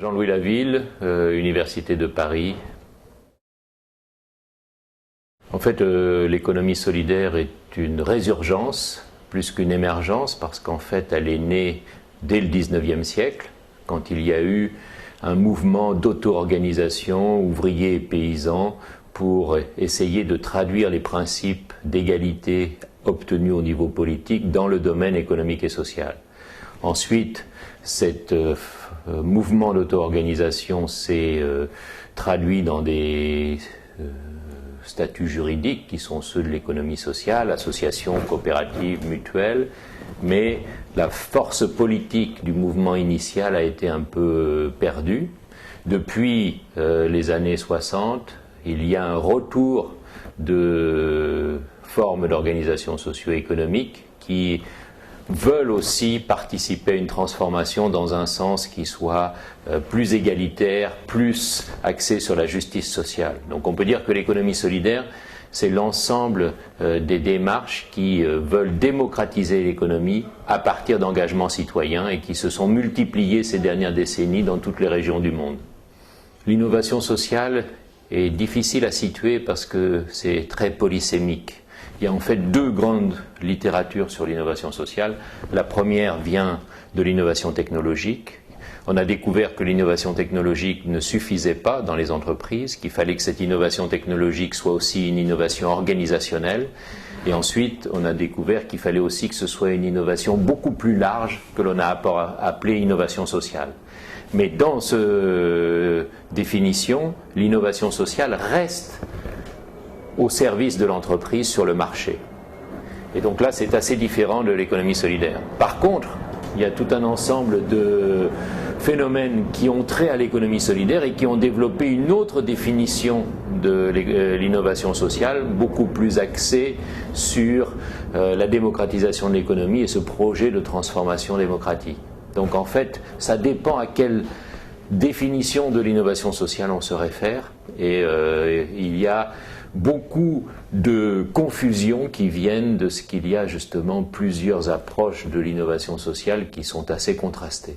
Jean-Louis Laville, Université de Paris. En fait, l'économie solidaire est une résurgence plus qu'une émergence parce qu'en fait, elle est née dès le 19e siècle, quand il y a eu un mouvement d'auto-organisation ouvriers et paysans pour essayer de traduire les principes d'égalité obtenus au niveau politique dans le domaine économique et social. Ensuite, cet mouvement d'auto-organisation s'est traduit dans des statuts juridiques qui sont ceux de l'économie sociale, associations, coopératives, mutuelles, mais la force politique du mouvement initial a été un peu perdue. Depuis les années 60, il y a un retour de formes d'organisation socio-économique qui veulent aussi participer à une transformation dans un sens qui soit plus égalitaire, plus axé sur la justice sociale. Donc on peut dire que l'économie solidaire, c'est l'ensemble des démarches qui veulent démocratiser l'économie à partir d'engagements citoyens et qui se sont multipliés ces dernières décennies dans toutes les régions du monde. L'innovation sociale est difficile à situer parce que c'est très polysémique. Il y a en fait deux grandes littératures sur l'innovation sociale. La première vient de l'innovation technologique. On a découvert que l'innovation technologique ne suffisait pas dans les entreprises, qu'il fallait que cette innovation technologique soit aussi une innovation organisationnelle. Et ensuite, on a découvert qu'il fallait aussi que ce soit une innovation beaucoup plus large que l'on a appelée innovation sociale. Mais dans cette définition, l'innovation sociale reste au service de l'entreprise sur le marché. Et donc là, c'est assez différent de l'économie solidaire. Par contre, il y a tout un ensemble de phénomènes qui ont trait à l'économie solidaire et qui ont développé une autre définition de l'innovation sociale, beaucoup plus axée sur la démocratisation de l'économie et ce projet de transformation démocratique. Donc en fait, ça dépend à quelle définition de l'innovation sociale on se réfère, et il y a beaucoup de confusions qui viennent de ce qu'il y a justement plusieurs approches de l'innovation sociale qui sont assez contrastées.